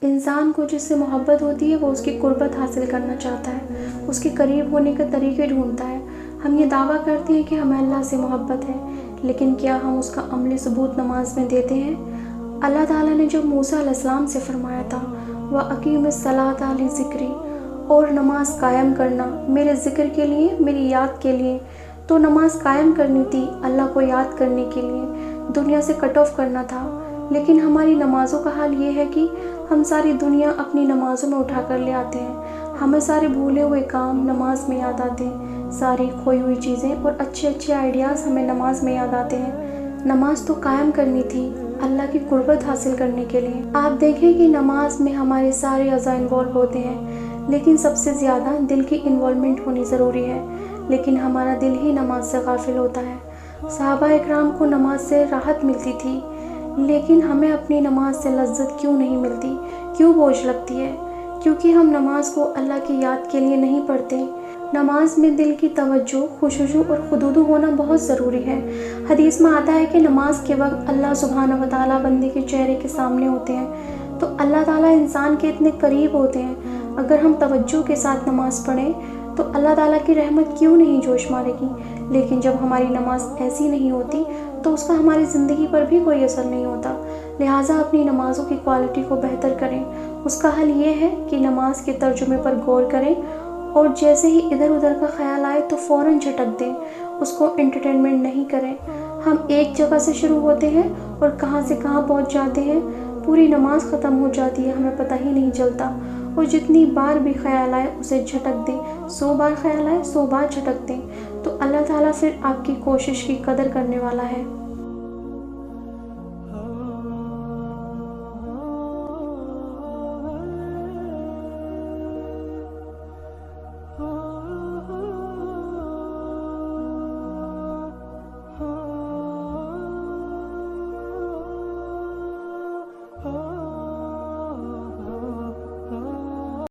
इंसान को जिससे मोहब्बत होती है वो उसकी कुर्बत हासिल करना चाहता है, उसके करीब होने के तरीके ढूंढता है। हम ये दावा करते हैं कि हमें अल्लाह से मोहब्बत है, लेकिन क्या हम उसका अमली सबूत नमाज में देते हैं? अल्लाह ताला ने जब मूसा अलैहिस्सलाम से फरमाया था व अकीमिस्सलात अली ज़िक्री, और नमाज कायम करना मेरे ज़िक्र के लिए, मेरी याद के लिए, तो नमाज कायम करनी थी अल्लाह को याद करने के लिए, दुनिया से कट ऑफ करना था। लेकिन हमारी नमाज़ों का हाल ये है कि हम सारी दुनिया अपनी नमाज़ों में उठा कर ले आते हैं। हमें सारे भूले हुए काम नमाज में याद आते हैं, सारी खोई हुई चीज़ें और अच्छे अच्छे आइडियाज़ हमें नमाज में याद आते हैं। नमाज तो कायम करनी थी अल्लाह की कुर्बत हासिल करने के लिए। आप देखें कि नमाज में हमारे सारे अज़ा इन्वॉल्व होते हैं, लेकिन सबसे ज़्यादा दिल की इन्वॉल्वमेंट होनी ज़रूरी है। लेकिन हमारा दिल ही नमाज से गाफिल होता है। सहाबा इकराम को नमाज से राहत मिलती थी, लेकिन हमें अपनी नमाज से लज्जत क्यों नहीं मिलती, क्यों बोझ लगती है? क्योंकि हम नमाज को अल्लाह की याद के लिए नहीं पढ़ते। नमाज में दिल की तवज्जो, खुशूजू और खुदूदू होना बहुत ज़रूरी है। हदीस में आता है कि नमाज के वक्त अल्लाह सुब्हानहू व तआला बंदे के चेहरे के सामने होते हैं, तो अल्लाह ताला इंसान के इतने करीब होते हैं। अगर हम तवज्जो के साथ नमाज पढ़ें तो अल्लाह ताला की रहमत क्यों नहीं जोश मारेगी? लेकिन जब हमारी नमाज ऐसी नहीं होती तो उसका हमारी ज़िंदगी पर भी कोई असर नहीं होता। लिहाजा अपनी नमाज़ों की क्वालिटी को बेहतर करें। उसका हल ये है कि नमाज के तर्जुमे पर गौर करें और जैसे ही इधर उधर का ख्याल आए तो फ़ौरन झटक दें, उसको एंटरटेनमेंट नहीं करें। हम एक जगह से शुरू होते हैं और कहाँ से कहाँ पहुँच जाते हैं, पूरी नमाज ख़त्म हो जाती है, हमें पता ही नहीं चलता। और जितनी बार भी ख्याल आए उसे झटक दें, 100 बार ख्याल आए 100 बार झटक दें, तो अल्लाह ताला फिर आपकी कोशिश की कदर करने वाला है।